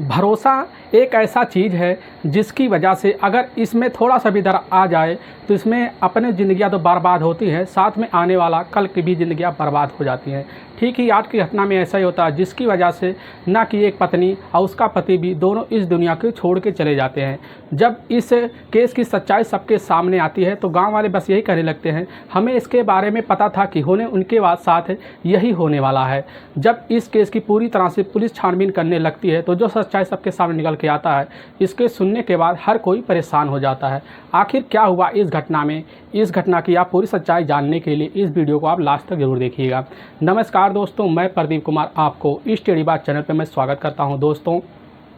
भरोसा एक ऐसा चीज़ है जिसकी वजह से अगर इसमें थोड़ा सा भी दर आ जाए तो इसमें अपनी ज़िंदगियाँ तो बर्बाद होती है, साथ में आने वाला कल की भी ज़िंदगियाँ बर्बाद हो जाती हैं। ठीक ही आज की घटना में ऐसा ही होता है, जिसकी वजह से ना कि एक पत्नी और उसका पति भी दोनों इस दुनिया को छोड़ के चले जाते हैं। जब इस केस की सच्चाई सबके सामने आती है तो गांव वाले बस यही कहने लगते हैं, हमें इसके बारे में पता था कि होने उनके साथ यही होने वाला है। जब इस केस की पूरी तरह से पुलिस छानबीन करने लगती है तो जो सच्चाई सबके सामने निकल के आता है, इसके सुनने के बाद हर कोई परेशान हो जाता है। आखिर क्या हुआ इस घटना में, इस घटना की आप पूरी सच्चाई जानने के लिए इस वीडियो को आप लास्ट तक जरूर देखिएगा। नमस्कार दोस्तों, मैं प्रदीप कुमार आपको इस टेढ़ी बात चैनल पर मैं स्वागत करता हूं। दोस्तों,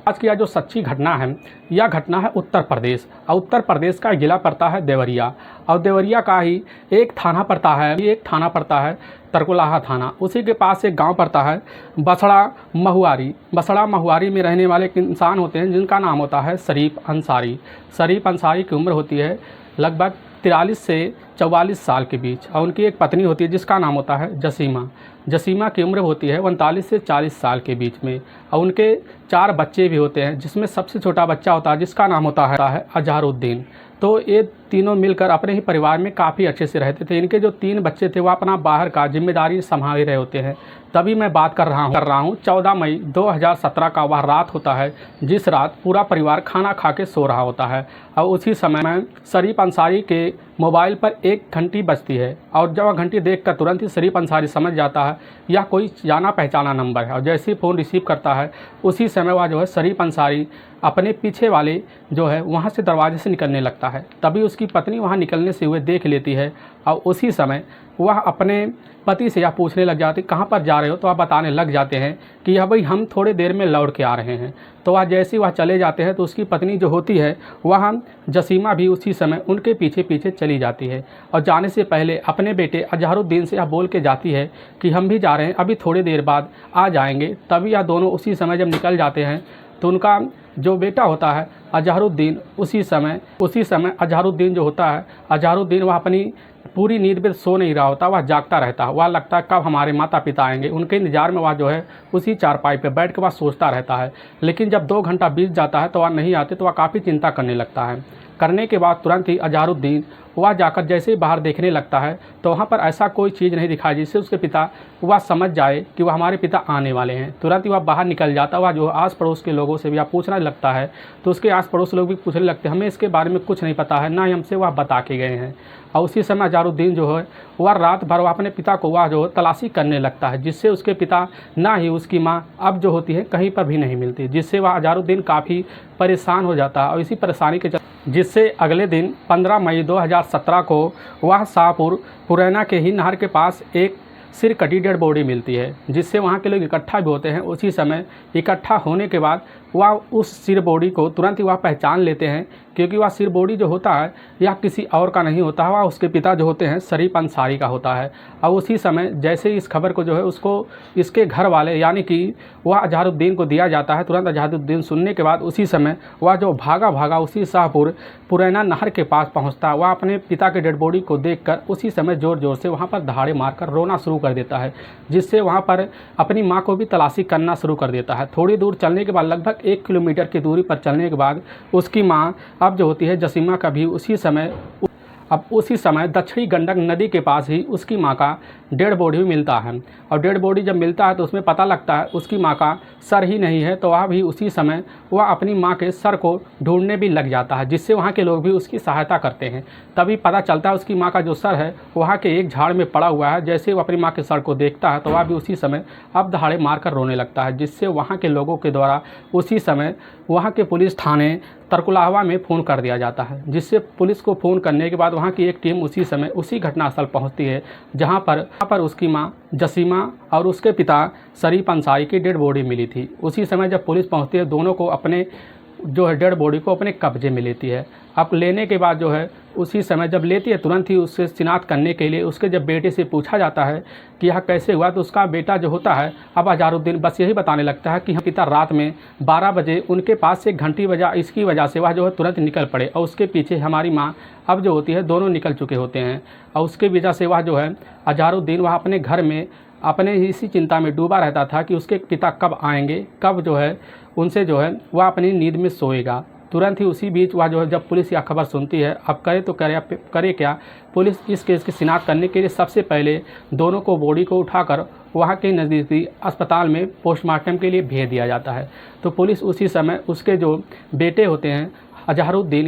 आज की यह जो सच्ची घटना है, यह घटना है उत्तर प्रदेश, और उत्तर प्रदेश का जिला पड़ता है देवरिया, और देवरिया का ही एक थाना पड़ता है तरकुलहा थाना। उसी के पास एक गांव पड़ता है बसड़ा महुआरी। बसड़ा महुआरी में रहने वाले एक इंसान होते हैं जिनका नाम होता है शरीफ अंसारी। शरीफ अंसारी की उम्र होती है लगभग 43 से 44 साल के बीच, और उनकी एक पत्नी होती है जिसका नाम होता है जसीमा। जसीमा की उम्र होती है 39 से 40 साल के बीच में, और उनके 4 बच्चे भी होते हैं, जिसमें सबसे छोटा बच्चा होता है जिसका नाम होता है अजहरुद्दीन। तो ये तीनों मिलकर अपने ही परिवार में काफ़ी अच्छे से रहते थे। इनके जो 3 बच्चे थे वो अपना बाहर का जिम्मेदारी संभाल रहे होते हैं। तभी मैं बात कर रहा हूँ 14 मई 2017 का वह रात होता है जिस रात पूरा परिवार खाना खा के सो रहा होता है, और उसी समय में शरीफ अंसारी के मोबाइल पर एक घंटी बजती है, और जब वह घंटी देखकर तुरंत ही शरीफ अंसारी समझ जाता है यह कोई जाना पहचाना नंबर है, और जैसे ही फ़ोन रिसीव करता है उसी समय वह जो है शरीफ अंसारी अपने पीछे वाले जो है वहाँ से दरवाजे से निकलने लगता है। तभी उसकी पत्नी वहाँ निकलने से हुए देख लेती है, और उसी समय वह अपने पति से यह पूछने लग जाती, कहाँ पर जा रहे हो? तो वह बताने लग जाते हैं कि यह भाई हम थोड़ी देर में लौट के आ रहे हैं। तो वह जैसे ही वह चले जाते हैं तो उसकी पत्नी जो होती है वह जसीमा भी उसी समय उनके पीछे पीछे चली जाती है, और जाने से पहले अपने बेटे अजहरुद्दीन से यह बोल के जाती है कि हम भी जा रहे हैं, अभी थोड़ी देर बाद आ जाएंगे। तभी यह दोनों उसी समय जब निकल जाते हैं तो उनका जो बेटा होता है अजहरुद्दीन, उसी समय अजहरुद्दीन जो होता है, अजहरुद्दीन वह अपनी पूरी नींद में सो नहीं रहा होता, वह जागता रहता है। वह लगता है कब हमारे माता पिता आएंगे, उनके इंतजार में वह जो है उसी चारपाई पे बैठ के वह सोचता रहता है। लेकिन जब 2 घंटा बीत जाता है तो वह नहीं आते, तो वह काफ़ी चिंता करने लगता है। करने के बाद तुरंत ही अजहरुद्दीन वह जाकर जैसे ही बाहर देखने लगता है तो वहाँ पर ऐसा कोई चीज़ नहीं दिखाई जिससे उसके पिता वह समझ जाए कि वह हमारे पिता आने वाले हैं। तुरंत ही वह बाहर निकल जाता, वह जो आस पड़ोस के लोगों से भी वह पूछना लगता है, तो उसके आस पड़ोस लोग भी पूछने लगते हैं, हमें इसके बारे में कुछ नहीं पता है, ना ही हमसे वह बता के गए हैं। और उसी समय अजहरुद्दीन जो है वह रात भर वह अपने पिता को वह जो तलाशी करने लगता है, जिससे उसके पिता ना ही उसकी माँ अब जो होती है कहीं पर भी नहीं मिलती, जिससे वह अजहरुद्दीन काफ़ी परेशान हो जाता है। और इसी परेशानी के जिससे अगले दिन 15 मई 2017 को वह शाहपुर पुरैना के ही नहर के पास एक सिर कटी डेड बॉडी मिलती है, जिससे वहाँ के लोग इकट्ठा भी होते हैं। उसी समय इकट्ठा होने के बाद वह उस सिर बॉडी को तुरंत ही वह पहचान लेते हैं, क्योंकि वह सिर बॉडी जो होता है यह किसी और का नहीं होता है, वह उसके पिता जो होते हैं शरीफ अंसारी का होता है। और उसी समय जैसे ही इस खबर को जो है उसको इसके घर वाले यानी कि वह अजहरुद्दीन को दिया जाता है, तुरंत अजहरुद्दीन सुनने के बाद उसी समय वह जो भागा उसी शाहपुर पुरैना नहर के पास पहुँचता है। वह अपने पिता के डेड बॉडी को देखकर उसी समय ज़ोर ज़ोर से वहाँ पर दहाड़े मारकर रोना शुरू कर देता है, जिससे वहाँ पर अपनी माँ को भी तलाशी करना शुरू कर देता है। थोड़ी दूर चलने के बाद, लगभग 1 किलोमीटर की दूरी पर चलने के बाद, उसकी माँ अब जो होती है जसीमा का भी उसी समय दक्षिणी गंडक नदी के पास ही उसकी माँ का डेड बॉडी भी मिलता है। और डेड बॉडी जब मिलता है तो उसमें पता लगता है उसकी माँ का सर ही नहीं है, तो वह भी उसी समय वह अपनी माँ के सर को ढूंढने भी लग जाता है, जिससे वहाँ के लोग भी उसकी सहायता करते हैं। तभी पता चलता है उसकी माँ का जो सर है वहाँ के एक झाड़ में पड़ा हुआ है। जैसे वो अपनी माँ के सर को देखता है तो वह भी उसी समय अब दहाड़े मारकर रोने लगता है, जिससे वहाँ के लोगों के द्वारा उसी समय वहाँ के पुलिस थाने तरकुलहवा में फ़ोन कर दिया जाता है, जिससे पुलिस को फ़ोन करने के बाद वहाँ की एक टीम उसी समय उसी घटनास्थल पहुँचती है, जहाँ पर उसकी माँ जसीमा और उसके पिता शरीफ अंसारी की डेड बॉडी मिली थी। उसी समय जब पुलिस पहुँचती है, दोनों को अपने जो है डेड बॉडी को अपने कब्जे में लेती है। अब लेने के बाद जो है उसी समय जब लेती है तुरंत ही उससे शिनाख्त करने के लिए उसके जब बेटे से पूछा जाता है कि यह कैसे हुआ, तो उसका बेटा जो होता है अब अजहरुद्दीन बस यही बताने लगता है कि पिता रात में 12 बजे उनके पास से घंटी बजा, इसकी वजह से वह जो है तुरंत निकल पड़े, और उसके पीछे हमारी माँ अब जो होती है दोनों निकल चुके होते हैं। और उसके वजह से वह जो है अजहरुद्दीन वह अपने घर में अपने ही इसी चिंता में डूबा रहता था कि उसके पिता कब आएंगे, कब जो है उनसे जो है वह अपनी नींद में सोएगा। तुरंत ही उसी बीच वह जो है जब पुलिस यह खबर सुनती है, अब करे तो करे क्या। पुलिस इस केस की शिनाख्त करने के लिए सबसे पहले दोनों को बॉडी को उठाकर वहाँ के नज़दीकी अस्पताल में पोस्टमार्टम के लिए भेज दिया जाता है। तो पुलिस उसी समय उसके जो बेटे होते हैं अजहरुद्दीन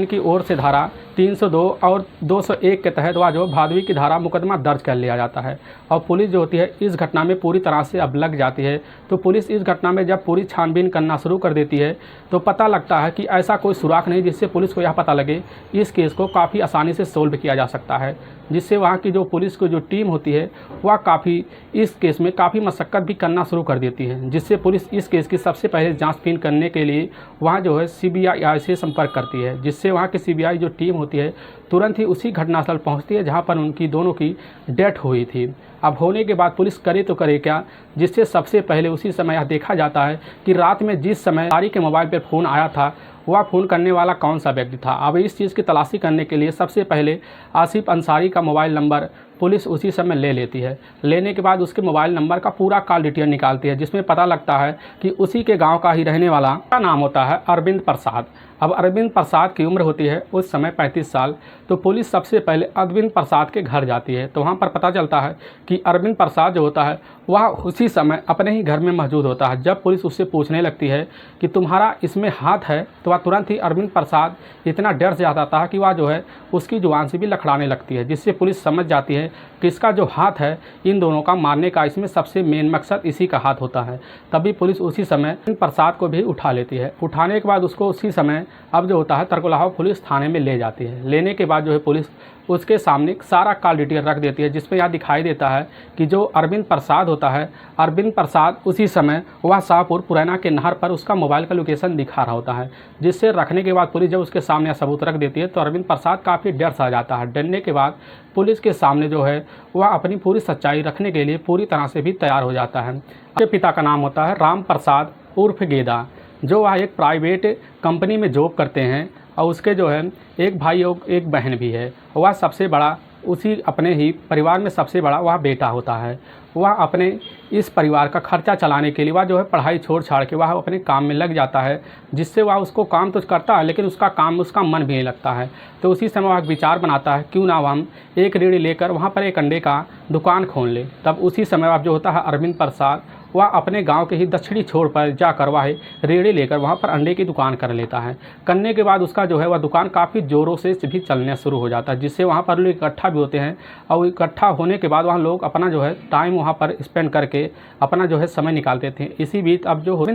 की ओर से धारा 302 और 201 के तहत वह जो भादवी की धारा मुकदमा दर्ज कर लिया जाता है। और पुलिस जो होती है इस घटना में पूरी तरह से अब लग जाती है। तो पुलिस इस घटना में जब पूरी छानबीन करना शुरू कर देती है तो पता लगता है कि ऐसा कोई सुराग नहीं जिससे पुलिस को यह पता लगे इस केस को काफ़ी आसानी से सोल्व किया जा सकता है, जिससे वहाँ की जो पुलिस की जो टीम होती है वह काफ़ी इस केस में काफ़ी मशक्क़त भी करना शुरू कर देती है, जिससे पुलिस इस केस की सबसे पहले जांचबीन करने के लिए वहाँ जो है CBI से संपर्क करती है, जिससे वहाँ की CBI जो टीम होती है तुरंत ही उसी घटनास्थल पहुँचती है जहाँ पर उनकी दोनों की डेथ हुई थी। अब होने के बाद पुलिस करे तो करे क्या, जिससे सबसे पहले उसी समय यह देखा जाता है कि रात में जिस समय अंसारी के मोबाइल पर फ़ोन आया था वह फ़ोन करने वाला कौन सा व्यक्ति था। अब इस चीज़ की तलाशी करने के लिए सबसे पहले आसिफ अंसारी का मोबाइल नंबर पुलिस उसी समय ले लेती है। लेने के बाद उसके मोबाइल नंबर का पूरा कॉल डिटेल निकालती है, जिसमें पता लगता है कि उसी के गांव का ही रहने वाला का नाम होता है अरविंद प्रसाद। अब अरविंद प्रसाद की उम्र होती है उस समय 35 साल। तो पुलिस सबसे पहले अरविंद प्रसाद के घर जाती है, तो वहाँ पर पता चलता है कि अरविंद प्रसाद जो होता है वह उसी समय अपने ही घर में मौजूद होता है। जब पुलिस उससे पूछने लगती है कि तुम्हारा इसमें हाथ है, तो वह तुरंत ही अरविंद प्रसाद इतना डर से जाता है कि वह जो है उसकी जुबान से भी लखड़ाने लगती है, जिससे पुलिस समझ जाती है कि इसका जो हाथ है इन दोनों का मारने का इसमें सबसे मेन मकसद इसी का हाथ होता है। तभी पुलिस उसी समय प्रसाद को भी उठा लेती है। उठाने के बाद उसको उसी समय अब जो होता है तरकुलहा पुलिस थाने में ले जाती है। लेने के बाद जो है पुलिस उसके सामने सारा कॉल डिटेल रख देती है, जिसमें यह दिखाई देता है कि जो अरविंद प्रसाद होता है, अरविंद प्रसाद उसी समय वह शाहपुर पुरैना के नहर पर उसका मोबाइल का लोकेशन दिखा रहा होता है। जिससे रखने के बाद पुलिस जब उसके सामने सबूत रख देती है तो अरविंद प्रसाद काफ़ी डर सा जाता है। डरने के बाद पुलिस के सामने जो है वह अपनी पूरी सच्चाई रखने के लिए पूरी तरह से भी तैयार हो जाता है। उसके पिता का नाम होता है राम प्रसाद उर्फ गेदा, जो वह एक प्राइवेट कंपनी में जॉब करते हैं और उसके जो है एक भाई और एक बहन भी है। वह सबसे बड़ा उसी अपने ही परिवार में सबसे बड़ा वह बेटा होता है। वह अपने इस परिवार का खर्चा चलाने के लिए वह जो है पढ़ाई छोड़ छाड़ के वह अपने काम में लग जाता है, जिससे वह उसको काम तो करता है लेकिन उसका मन भी नहीं लगता है। तो उसी समय वह विचार बनाता है क्यों ना हम एक रेड़ी लेकर वहाँ पर एक अंडे का दुकान खोल ले। तब उसी समय वह जो होता है अरविंद प्रसाद वह अपने गांव के ही दक्षिणी छोर पर जाकर वह रेड़ी लेकर वहाँ पर अंडे की दुकान कर लेता है। करने के बाद उसका जो है वह दुकान काफ़ी ज़ोरों से भी चलना शुरू हो जाता है, जिससे वहाँ पर लोग इकट्ठा भी होते हैं। और इकट्ठा होने के बाद वहाँ लोग अपना जो है टाइम वहाँ पर स्पेंड करके अपना जो है समय निकालते थे। इसी बीच अब जो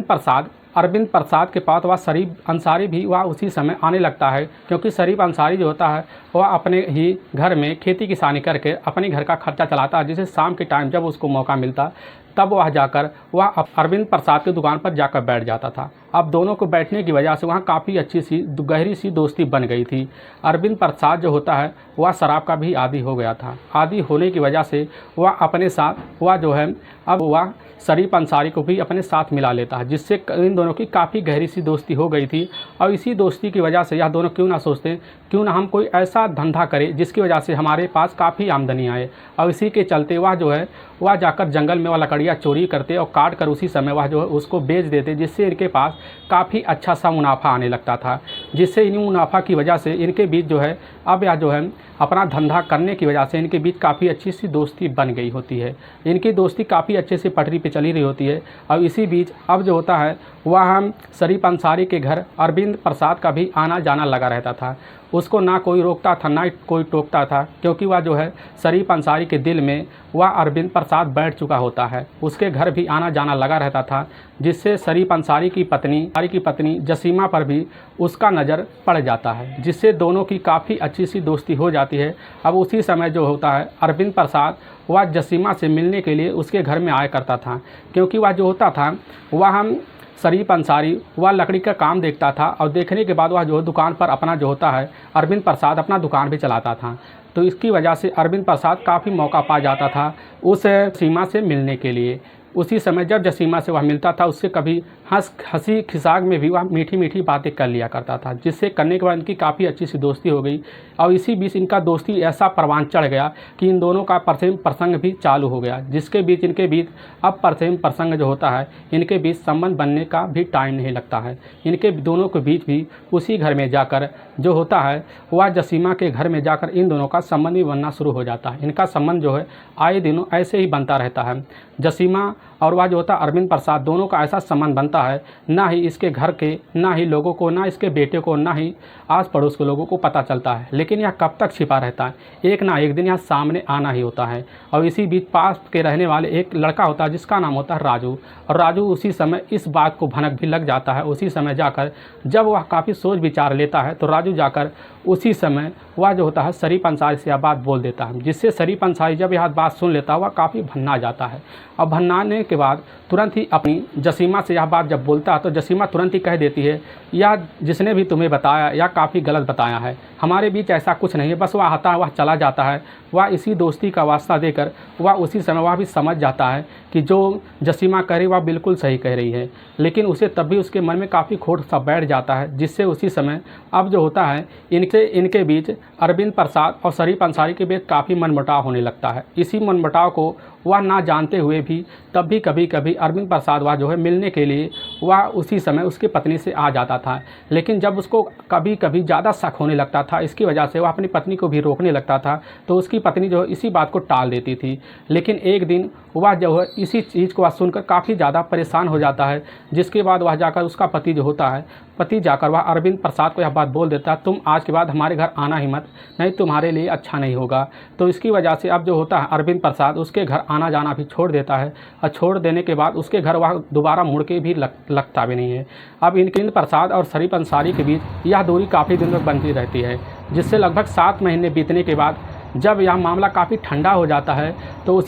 अरविंद प्रसाद के पास वह शरीफ अंसारी भी वह उसी समय आने लगता है, क्योंकि शरीफ अंसारी जो होता है वह अपने ही घर में खेती किसानी करके अपने घर का खर्चा चलाता है, जिसे शाम के टाइम जब उसको मौका मिलता तब वह जाकर वह अरविंद प्रसाद की दुकान पर जाकर बैठ जाता था। अब दोनों को बैठने की वजह से वहाँ काफ़ी अच्छी सी गहरी सी दोस्ती बन गई थी। अरविंद प्रसाद जो होता है वह शराब का भी आदी हो गया था। आदी होने की वजह से वह अपने साथ वह जो है अब वह शरीफ अंसारी को भी अपने साथ मिला लेता है, जिससे इन दोनों की काफ़ी गहरी सी दोस्ती हो गई थी। और इसी दोस्ती की वजह से यह दोनों क्यों ना सोचते क्यों ना हम कोई ऐसा धंधा करें जिसकी वजह से हमारे पास काफ़ी आमदनी आए। और इसी के चलते वह जो है वह जाकर जंगल में वह लकड़ियाँ चोरी करते और काट कर उसी समय वह जो है उसको बेच देते, जिससे इनके पास काफ़ी अच्छा सा मुनाफा आने लगता था। जिससे इन मुनाफा की वजह से इनके बीच जो है अब यह जो है अपना धंधा करने की वजह से इनके बीच काफ़ी अच्छी सी दोस्ती बन गई होती है। इनकी दोस्ती काफ़ी अच्छे से पटरी पे चली रही होती है। और इसी बीच अब जो होता है वह हम शरीफ अंसारी के घर अरविंद प्रसाद का भी आना जाना लगा रहता था। उसको ना कोई रोकता था ना कोई टोकता था, क्योंकि वह जो है शरीफ अंसारी के दिल में वह अरविंद प्रसाद बैठ चुका होता है। उसके घर भी आना जाना लगा रहता था, जिससे शरीफ अंसारी की पत्नी जसीमा पर भी उसका नज़र पड़ जाता है, जिससे दोनों की काफ़ी अच्छी सी दोस्ती हो जाती है। अब उसी समय जो होता है अरविंद प्रसाद वह जसीमा से मिलने के लिए उसके घर में आया करता था, क्योंकि वह जो होता था वह हम शरीफ अंसारी वह लकड़ी का काम देखता था और देखने के बाद वह जो दुकान पर अपना जो होता है अरविंद प्रसाद अपना दुकान भी चलाता था। तो इसकी वजह से अरविंद प्रसाद काफ़ी मौका पा जाता था उस सीमा से मिलने के लिए। उसी समय जब जसीमा से वह मिलता था उससे कभी हंसी खिसाक में भी वह मीठी मीठी बातें कर लिया करता था, जिससे करने के बाद इनकी काफ़ी अच्छी सी दोस्ती हो गई। और इसी बीच इनका दोस्ती ऐसा परवान चढ़ गया कि इन दोनों का प्रेम प्रसंग भी चालू हो गया, जिसके बीच इनके बीच अब प्रेम प्रसंग जो होता है इनके बीच संबंध बनने का भी टाइम नहीं लगता है। इनके दोनों के बीच भी उसी घर में जाकर जो होता है वह जसीमा के घर में जाकर इन दोनों का संबंध भी बनना शुरू हो जाता है। इनका संबंध जो है आए दिनों ऐसे ही बनता रहता है। जसीमा और वह जो होता है अरविंद प्रसाद, दोनों का ऐसा संबंध बनता है ना ही इसके घर के, ना ही लोगों को, ना इसके बेटे को, ना ही आस पड़ोस के लोगों को पता चलता है। लेकिन यह कब तक छिपा रहता है, एक ना एक दिन यह सामने आना ही होता है। और इसी बीच पास के रहने वाले एक लड़का होता है जिसका नाम होता है राजू, और राजू उसी समय इस बात को भनक भी लग जाता है। उसी समय जाकर जब वह काफ़ी सोच विचार लेता है तो राजू जाकर उसी समय वह जो होता है शरीफ अंसारी से यह बात बोल देता है, जिससे शरीफ अंसारी जब यह बात सुन लेता है वह काफ़ी भन्ना जाता है। और भन्नाने के बाद तुरंत ही अपनी जसीमा से यह बात जब बोलता है तो जसीमा तुरंत ही कह देती है, यह जिसने भी तुम्हें बताया यह काफ़ी गलत बताया है, हमारे बीच ऐसा कुछ नहीं है। बस वह आता है, वह चला जाता है। वह इसी दोस्ती का वास्ता देकर वह उसी समय वह भी समझ जाता है कि जो जसीमा कह रही वह बिल्कुल सही कह रही है, लेकिन उसे तब भी उसके मन में काफ़ी खोट सा बैठ जाता है, जिससे उसी समय अब जो होता है इनके बीच अरविंद प्रसाद और शरीफ अंसारी के बीच काफ़ी मनमुटाव होने लगता है। इसी मनमुटाव को वह ना जानते हुए भी तब भी कभी कभी अरविंद प्रसाद वह जो है मिलने के लिए वह उसी समय उसकी पत्नी से आ जाता था। लेकिन जब उसको कभी कभी ज़्यादा शक होने लगता था, इसकी वजह से वह अपनी पत्नी को भी रोकने लगता था, तो उसकी पत्नी जो है इसी बात को टाल देती थी। लेकिन एक दिन वह जो है इसी चीज़ को वह सुनकर काफ़ी ज़्यादा परेशान हो जाता है, जिसके बाद वह जाकर उसका पति जो होता है जाकर वह अरविंद प्रसाद को यह बात बोल देता है, तुम आज के बाद हमारे घर आना ही मत, नहीं तुम्हारे लिए अच्छा नहीं होगा। तो इसकी वजह से अब जो होता है अरविंद प्रसाद उसके घर आना जाना भी छोड़ देता है, और छोड़ देने के बाद उसके घर वह दोबारा मुड़ के भी लगता भी नहीं है। अब इनके प्रसाद और शरीफ अंसारी के बीच यह दूरी काफ़ी दिन तक बनती रहती है, जिससे लगभग 7 महीने बीतने के बाद जब यह मामला काफ़ी ठंडा हो जाता है तो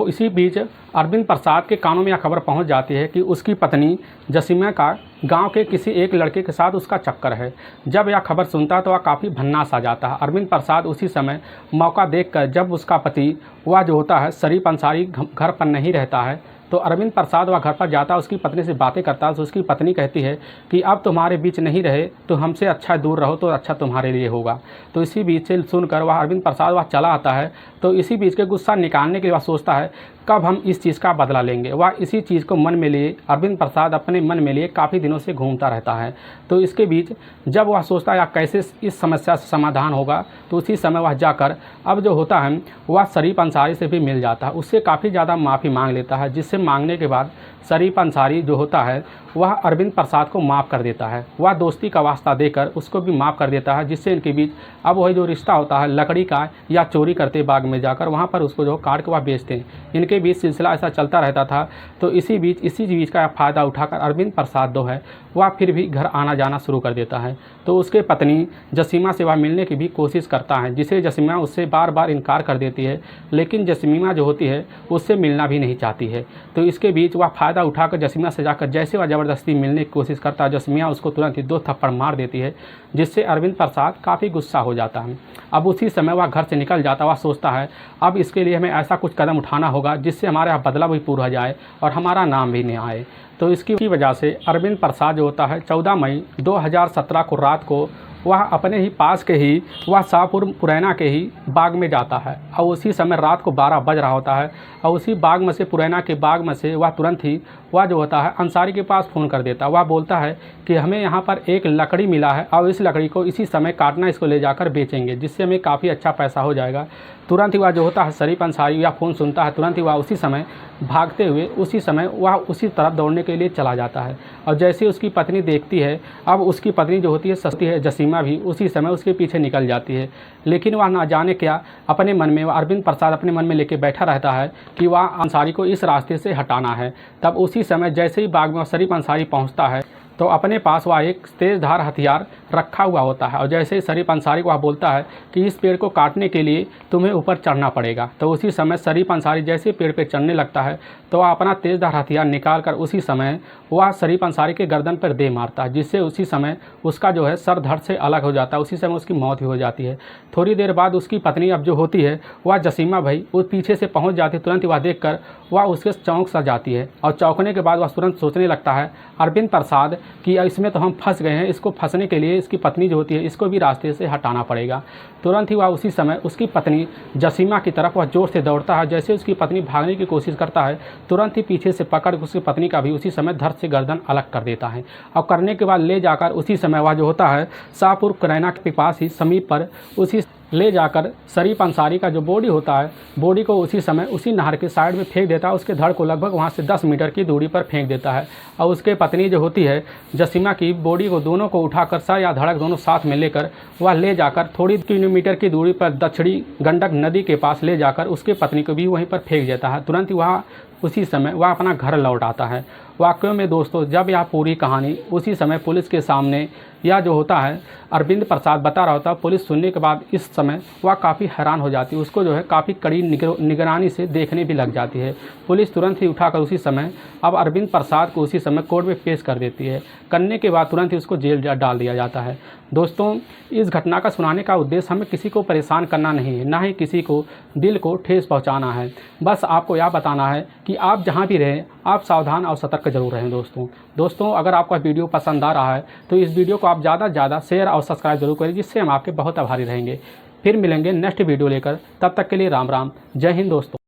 इसी बीच अरविंद प्रसाद के कानों में यह खबर पहुंच जाती है कि उसकी पत्नी जसीमा का गांव के किसी एक लड़के के साथ उसका चक्कर है। जब यह खबर सुनता है तो वह काफ़ी भन्ना सा जाता है। अरविंद प्रसाद उसी समय मौका देखकर जब उसका पति वह जो होता है शरीफ अंसारी घर पर नहीं रहता है तो अरविंद प्रसाद वह घर पर जाता है, उसकी पत्नी से बातें करता है। तो उसकी पत्नी कहती है कि अब तुम्हारे बीच नहीं रहे तो हमसे अच्छा दूर रहो तो अच्छा तुम्हारे लिए होगा। तो इसी बीच से सुनकर वह अरविंद प्रसाद वह चला आता है। तो इसी बीच के गुस्सा निकालने के लिए वह सोचता है कब हम इस चीज़ का बदला लेंगे। वह इसी चीज़ को मन में लिए अरविंद प्रसाद अपने मन में लिए काफ़ी दिनों से घूमता रहता है। तो इसके बीच जब वह सोचता है कैसे इस समस्या से समाधान होगा तो उसी समय वह जाकर अब जो होता है वह शरीफ अंसारी से भी मिल जाता है, उससे काफ़ी ज़्यादा माफ़ी मांग लेता है, जिससे मांगने के बाद शरीफ अंसारी जो होता है वह अरविंद प्रसाद को माफ़ कर देता है। वह दोस्ती का वास्ता देकर उसको भी माफ़ कर देता है, जिससे इनके बीच अब वही जो रिश्ता होता है लकड़ी का या चोरी करते बाग में जाकर वहाँ पर उसको जो काट के वह बेचते हैं, इनके बीच सिलसिला ऐसा चलता रहता था। तो इसी बीच का फ़ायदा उठाकर अरविंद प्रसाद जो है वह फिर भी घर आना जाना शुरू कर देता है। तो उसके पत्नी जसीमा से वह मिलने की भी कोशिश करता है, जिसे जसीमा उससे बार बार इनकार कर देती है, लेकिन जसीमा जो होती है उससे मिलना भी नहीं चाहती है। तो इसके बीच वह फ़ायदा उठाकर जसीमा से जाकर जैसे वह ज़बरदस्ती मिलने की कोशिश करता है, जसीमा उसको तुरंत ही 2 थप्पड़ मार देती है, जिससे अरविंद प्रसाद काफ़ी गुस्सा हो जाता है। अब उसी समय वह घर से निकल जाता, वह सोचता है अब इसके लिए हमें ऐसा कुछ कदम उठाना होगा जिससे हमारा बदला भी पूरा हो जाए और हमारा नाम भी नहीं आए। तो इसकी वजह से अरविंद प्रसाद जो होता है 14 मई 2017 को रात को वह अपने ही पास के ही वह शाहपुर पुरैना के ही बाग में जाता है, और उसी समय रात को 12 बज रहा होता है। और उसी बाग में से पुरैना के बाग में से वह तुरंत ही वह जो होता है अंसारी के पास फ़ोन कर देता है। वह बोलता है कि हमें यहाँ पर एक लकड़ी मिला है और इस लकड़ी को इसी समय काटना, इसको ले जाकर बेचेंगे, जिससे हमें काफ़ी अच्छा पैसा हो जाएगा। तुरंत ही वह जो होता है शरीफ अंसारी या फ़ोन सुनता है, तुरंत ही वह उसी समय भागते हुए उसी समय वह उसी तरफ दौड़ने के लिए चला जाता है। और जैसे उसकी पत्नी देखती है, अब उसकी पत्नी जो होती है सस्ती है जसीमा भी उसी समय उसके पीछे निकल जाती है। लेकिन वह ना जाने क्या अपने मन में, वह अरविंद प्रसाद अपने मन में लेके बैठा रहता है कि वह अंसारी को इस रास्ते से हटाना है। तब उसी समय जैसे ही बाग में शरीफ अंसारी पहुँचता है तो अपने पास वह एक तेज़धार हथियार रखा हुआ होता है। और जैसे ही शरीफ अंसारी को वह बोलता है कि इस पेड़ को काटने के लिए तुम्हें ऊपर चढ़ना पड़ेगा, तो उसी समय शरीफ अंसारी जैसे पेड़ पर चढ़ने लगता है तो वह अपना तेज़धार हथियार निकाल कर उसी समय वह शरीफ अंसारी के गर्दन पर दे मारता है, जिससे उसी समय उसका जो है सर धड़ से अलग हो जाता है। उसी समय उसकी मौत भी हो जाती है। थोड़ी देर बाद उसकी पत्नी अब जो होती है वह जसीमा भाई वो पीछे से पहुंच जाती है। तुरंत वह देखकर वह उसके चौंक सा जाती है और चौंकने के बाद वह तुरंत सोचने लगता है अरविंद प्रसाद कि इसमें तो हम फंस गए हैं, इसको फंसने के लिए इसकी पत्नी जो होती है इसको भी रास्ते से हटाना पड़ेगा। तुरंत ही वह उसी समय उसकी पत्नी जसीमा की तरफ वह जोर से दौड़ता है। जैसे उसकी पत्नी भागने की कोशिश करता है, तुरंत ही पीछे से पकड़ उसकी पत्नी का भी उसी समय धड़ से गर्दन अलग कर देता है। और करने के बाद ले जाकर उसी समय वह जो होता है शाहपुर करैना के पास ही समीप पर उसी ले जाकर शरीफ अंसारी का जो बॉडी होता है, बॉडी को उसी समय उसी नहर के साइड में फेंक देता है। उसके धड़ को लगभग वहाँ से 10 मीटर की दूरी पर फेंक देता है। और उसके पत्नी जो होती है जसीमा की बॉडी को दोनों को उठाकर सर या धड़क दोनों साथ में लेकर वह ले जाकर थोड़ी किलोमीटर की दूरी पर दक्षिणी गंडक नदी के पास ले जाकर उसके पत्नी को भी वहीं पर फेंक देता है। तुरंत ही वह उसी समय वह अपना घर लौट आता है। वाकई में दोस्तों जब यह पूरी कहानी उसी समय पुलिस के सामने यह जो होता है अरविंद प्रसाद बता रहा होता है, पुलिस सुनने के बाद इस समय वह काफ़ी हैरान हो जाती है। उसको जो है काफ़ी कड़ी निगरानी से देखने भी लग जाती है। पुलिस तुरंत ही उठाकर उसी समय अब अरविंद प्रसाद को उसी समय कोर्ट में पेश कर देती है। करने के बाद तुरंत ही उसको जेल डाल दिया जाता है। दोस्तों इस घटना का सुनाने का उद्देश्य हमें किसी को परेशान करना नहीं है, ना ही किसी को दिल को ठेस पहुंचाना है। बस आपको यह बताना है कि आप जहां भी रहें आप सावधान और सतर्क जरूर रहें। दोस्तों अगर आपका वीडियो पसंद आ रहा है तो इस वीडियो को आप ज़्यादा से ज़्यादा शेयर और सब्सक्राइब जरूर करें, जिससे हम आपके बहुत आभारी रहेंगे। फिर मिलेंगे नेक्स्ट वीडियो लेकर, तब तक के लिए राम राम, जय हिंद दोस्तों।